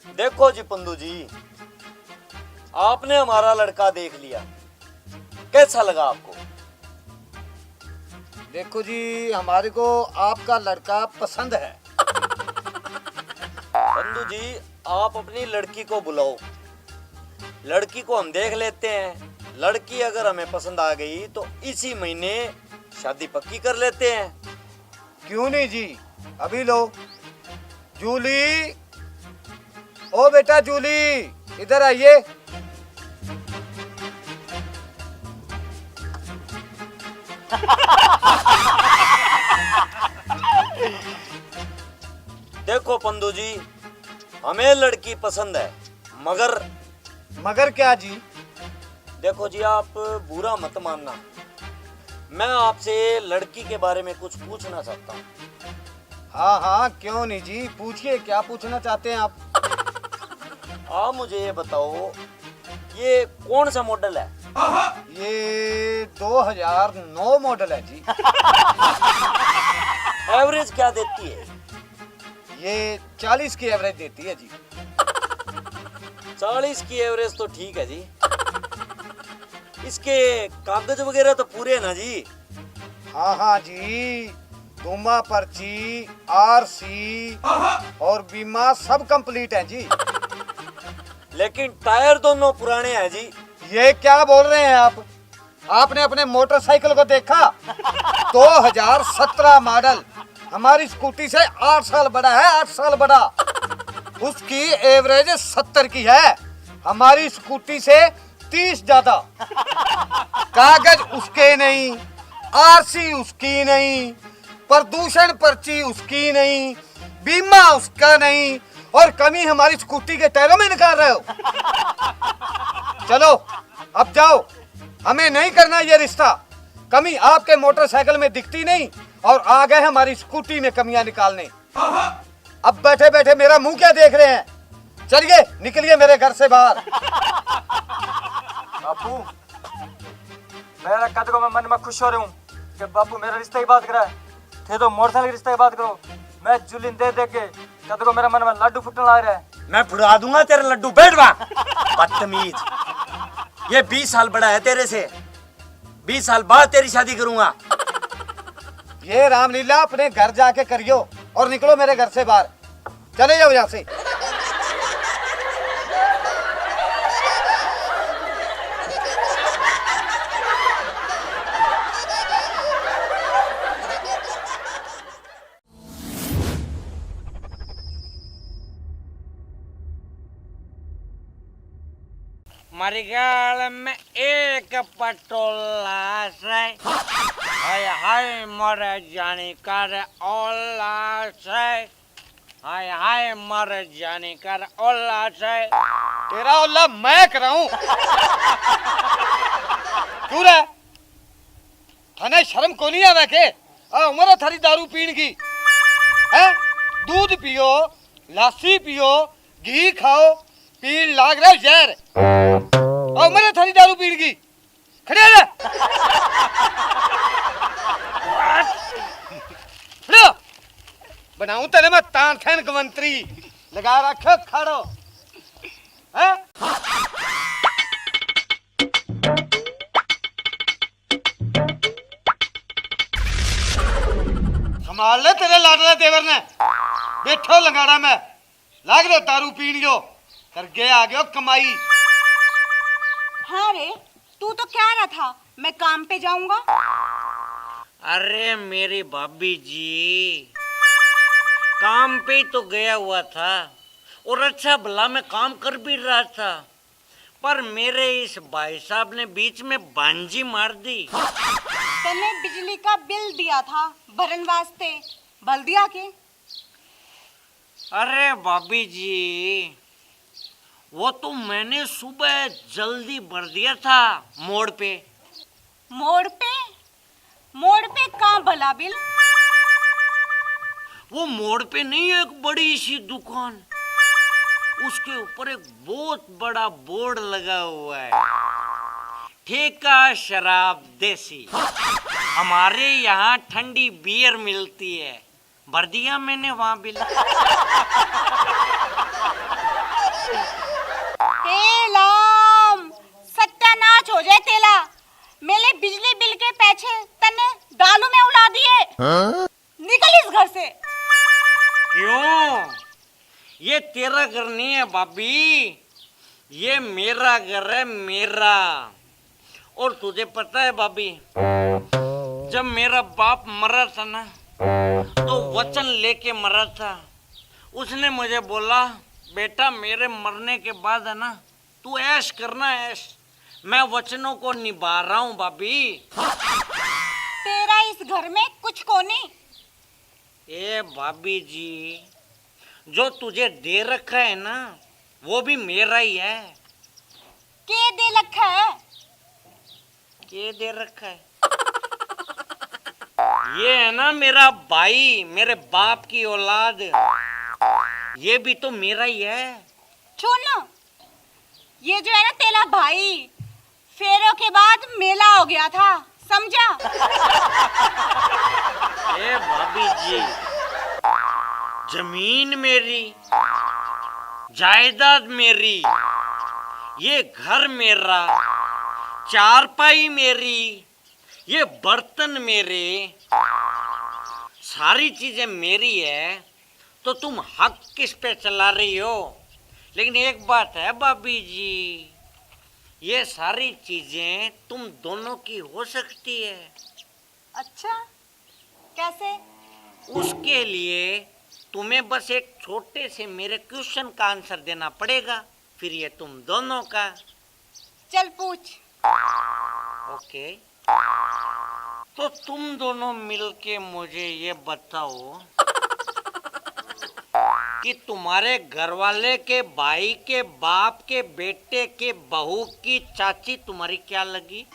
देखो जी पंदू जी, आपने हमारा लड़का देख लिया, कैसा लगा आपको? देखो जी, हमारे को आपका लड़का पसंद है। पंदू जी, आप अपनी लड़की को बुलाओ, लड़की को हम देख लेते हैं। लड़की अगर हमें पसंद आ गई तो इसी महीने शादी पक्की कर लेते हैं। क्यों नहीं जी, अभी लो। जूली, ओ बेटा जूली, इधर आइए। देखो पंदू जी, हमें लड़की पसंद है, मगर क्या जी? देखो जी, आप बुरा मत मानना, मैं आपसे लड़की के बारे में कुछ पूछना चाहता हूँ। हाँ हाँ, क्यों नहीं जी, पूछिए, क्या पूछना चाहते हैं आप? आप मुझे ये बताओ, ये कौन सा मॉडल है? ये 2009 मॉडल है जी। एवरेज क्या देती है? ये 40 की एवरेज देती है जी। 40 की एवरेज तो ठीक है जी। इसके कागज वगैरह तो पूरे हैं ना जी? हाँ हाँ जी, धुमा पर्ची, आरसी और बीमा सब कंप्लीट है जी। लेकिन टायर दोनों पुराने हैं जी। ये क्या बोल रहे हैं आप? आपने अपने मोटरसाइकिल को देखा? 2017 मॉडल, हमारी स्कूटी से 8 साल बड़ा है, 8 साल बड़ा। उसकी एवरेज 70 की है, हमारी स्कूटी से 30 ज्यादा। कागज उसके नहीं, आरसी उसकी नहीं, प्रदूषण पर्ची उसकी नहीं, बीमा उसका नहीं, और कमी हमारी स्कूटी के टायरों में निकाल रहे हो। चलो अब जाओ, हमें नहीं करना ये रिश्ता। कमी आपके मोटरसाइकिल में दिखती नहीं और आ गए हमारी स्कूटी में कमियां निकालने। अब बैठे बैठे मेरा मुंह क्या देख रहे हैं? चलिए निकलिए मेरे घर से बाहर। बापू, मेरा कद को मैं मन में खुश हो रहा हूँ कि बापू मेरा रिश्ते की बात करा है। थे तो मोटरसाइकिल के रिश्ते की बात करो। मैं जुलिन दे दे के कद को मेरा मन में लड्डू फुटने लग रहा है। मैं फुड़ा दूंगा तेरे लड्डू, बैठ वहाँ। बदतमीज, ये 20 साल बड़ा है तेरे से, 20 साल बाद तेरी शादी करूंगा। ये रामलीला अपने घर जाके करियो और निकलो मेरे घर से बाहर। चले जाओ यहाँ से। मरगाल में एक पटोला से हाय हाय मर जाने कर ओला से, हाय हाय मर जाने कर ओला से। तेरा ओला मैं कराऊं? क्यों रे, थाने शर्म को नहीं आवे के? उम्र थारी दारू पीन की है? दूध पियो, लस्सी पियो, घी खाओ, पीन लाग रहा जहर। उम्र थारी दारू पीन की, खड़े रह। बनाऊं तेरे मैं तान खैन मंत्री, लगा रखो खड़ो है? संभाल ले तेरे लाडले देवर ने। बैठो लंगाड़ा में, लाग रहे दारू पीनियो, कर गए आ गयो कमाई। हाँ रे, तू तो कह रहा था मैं काम पे जाऊंगा। अरे मेरी भाभी जी, काम पे ही तो गया हुआ था और अच्छा भला मैं काम कर भी रहा था, पर मेरे इस भाई साहब ने बीच में बांजी मार दी। तने बिजली का बिल दिया था भरन वास्ते, भल दिया के? अरे भाभी जी, वो तो मैंने सुबह जल्दी भर दिया था मोड़ पे। मोड़ पे? मोड़ पे कहाँ भला बिल? वो मोड़ पे नहीं है, एक बड़ी सी दुकान, उसके ऊपर एक बहुत बड़ा बोर्ड लगा हुआ है, ठेका शराब देसी, हमारे यहाँ ठंडी बियर मिलती है। भर दिया मैंने वहां बिल। ये तेरा घर नहीं है भाभी, ये मेरा घर है, मेरा। और तुझे पता है भाभी, जब मेरा बाप मरा था ना, तो वचन लेके मरा था। उसने मुझे बोला, बेटा मेरे मरने के बाद है ना, तू ऐश करना, ऐश। मैं वचनों को निभा रहा हूँ भाभी। तेरा इस घर में कुछ को नहीं। ए भाभी जी, जो तुझे दे रखा है ना, वो भी मेरा ही है। के दे रखा है? के दे रखा है? ये है ना मेरा भाई, मेरे बाप की औलाद, ये भी तो मेरा ही है। सुन, ये जो है ना तेरा भाई, फेरों के बाद मेला हो गया था, समझा? ए भाभी जी, जमीन मेरी, जायदाद मेरी, ये घर मेरा, चारपाई मेरी, ये बर्तन मेरे, सारी चीजें मेरी है, तो तुम हक किस पे चला रही हो? लेकिन एक बात है भाभी जी, ये सारी चीजें तुम दोनों की हो सकती है। अच्छा, कैसे? उसके लिए तुम्हें बस एक छोटे से मेरे क्वेश्चन का आंसर देना पड़ेगा, फिर ये तुम दोनों का। चल पूछ। ओके, तो तुम दोनों मिलके मुझे ये बताओ कि तुम्हारे घर वाले के भाई के बाप के बेटे के बहू की चाची तुम्हारी क्या लगी?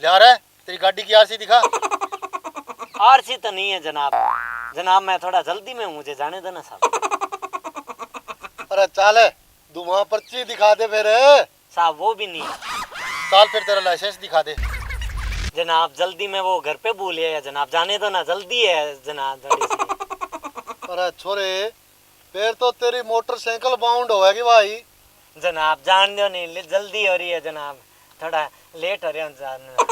जा रहा है, तेरी गाड़ी की आरसी दिखा। आरसी तो नहीं है जनाब। जनाब मैं थोड़ा जल्दी में हूँ, मुझे जाने देना साहब। अरे चाल है, तू वहाँ पर्ची दिखा दे फिर। साहब वो भी नहीं है। चाल फिर तेरा लाइसेंस दिखा दे। जनाब जल्दी में वो घर पे भूल गया जनाब, जाने दो ना, जल्दी है जनाब थोड़ी सी। अरे छोरे, फिर तो तेरी मोटरसाइकिल बाउंड होगी भाई। जनाब जान दो, नहीं जल्दी हो रही है जनाब, थोड़ा लेट हो रहा है जानने।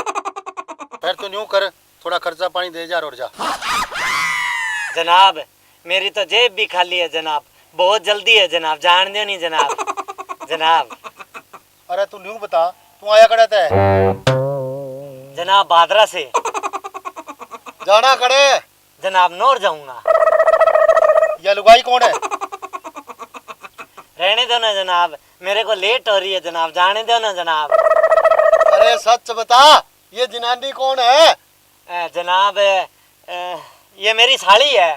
फिर तू न्यू कर, थोड़ा खर्चा पानी दे जा और जा। जनाब मेरी तो जेब भी खाली है जनाब, बहुत जल्दी है जनाब, जान दो नहीं जनाब। जनाब अरे तू न्यू बता, तू आया कड़ा है? जनाब बादरा से। जाना कड़े? जनाब नौर जाऊंगा। ये लुगाई कौन है? रहने दो ना जनाब, मेरे को लेट हो रही है जनाब, जाने दो ना जनाब। अरे सच बता, ये जनानी कौन है? जनाब ये मेरी साड़ी है।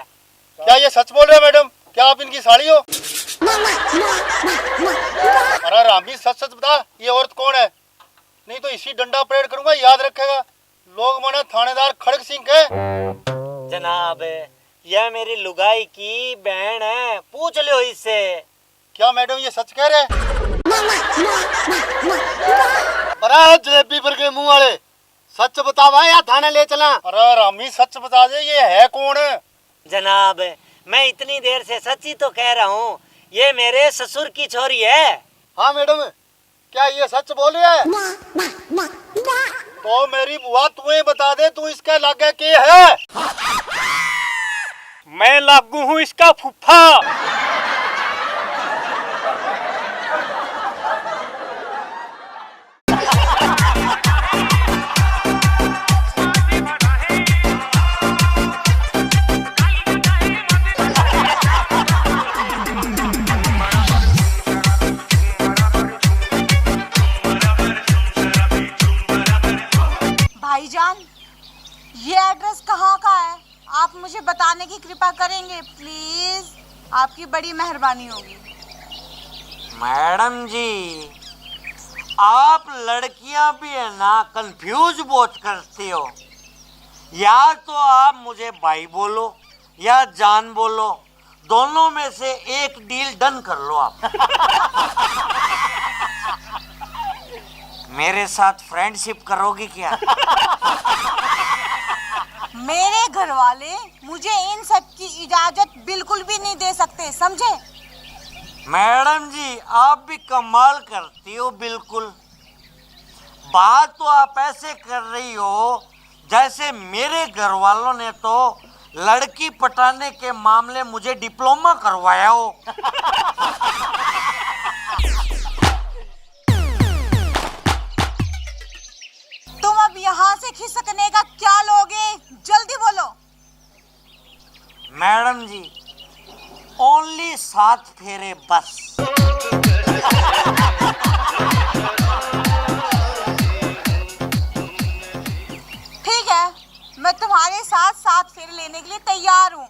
क्या ये सच बोल रहे हो मैडम? क्या आप इनकी साड़ी हो? अरे रामी सच सच बता, ये औरत कौन है? नहीं तो इसी डंडा परेड करूंगा, याद रखेगा। लोग माने थानेदार खड़क सिंह के। जनाब यह मेरी लुगाई की बहन है, पूछ लो इससे। क्या मैडम ये सच कह रहे हैं? अरे जलेबी पर के मुंह वाले, सच बतावा या थाने ले चला? अरे रामी सच बता दे, ये है कौन? जनाब मैं इतनी देर से सच ही तो कह रहा हूँ, ये मेरे ससुर की छोरी है। हाँ मैडम, क्या ये सच बोल रही है? तो मेरी बुआ तू ही बता दे, तू इसके लागे के है? मैं लागू हूँ इसका फूफा। भाईजान, ये एड्रेस कहाँ का है? आप मुझे बताने की कृपा करेंगे प्लीज, आपकी बड़ी मेहरबानी होगी। मैडम जी, आप लड़कियां भी है ना कंफ्यूज बहुत करती हो। या तो आप मुझे भाई बोलो या जान बोलो, दोनों में से एक डील डन कर लो आप। मेरे साथ फ्रेंडशिप करोगी क्या? मेरे घर वाले मुझे इन सब की इजाजत बिल्कुल भी नहीं दे सकते, समझे? मैडम जी आप भी कमाल करती हो बिल्कुल। बात तो आप ऐसे कर रही हो जैसे मेरे घर वालों ने तो लड़की पटाने के मामले मुझे डिप्लोमा करवाया हो। तुम अब यहाँ से खिसकने का क्या लोगे? जल्दी बोलो। मैडम जी ओनली 7 फेरे बस। ठीक है, मैं तुम्हारे साथ 7 फेरे लेने के लिए तैयार हूँ,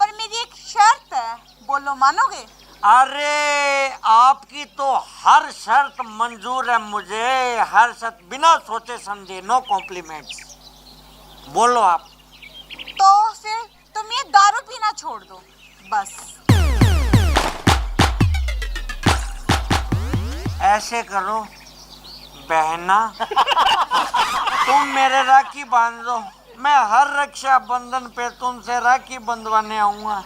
पर मेरी एक शर्त है, बोलो मानोगे? अरे आपकी तो हर शर्त मंजूर है मुझे, हर शर्त बिना सोचे समझे, नो कॉम्प्लीमेंट्स। बोलो आप। तो फिर तुम ये दारू पीना छोड़ दो बस। ऐसे करो बहना, तुम मेरे राखी बांध दो, मैं हर रक्षाबंधन पे तुमसे राखी बंधवाने आऊंगा।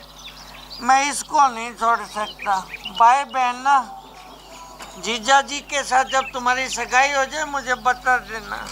मैं इसको नहीं छोड़ सकता। बाय बहना, जीजा जी के साथ जब तुम्हारी सगाई हो जाए मुझे बता देना।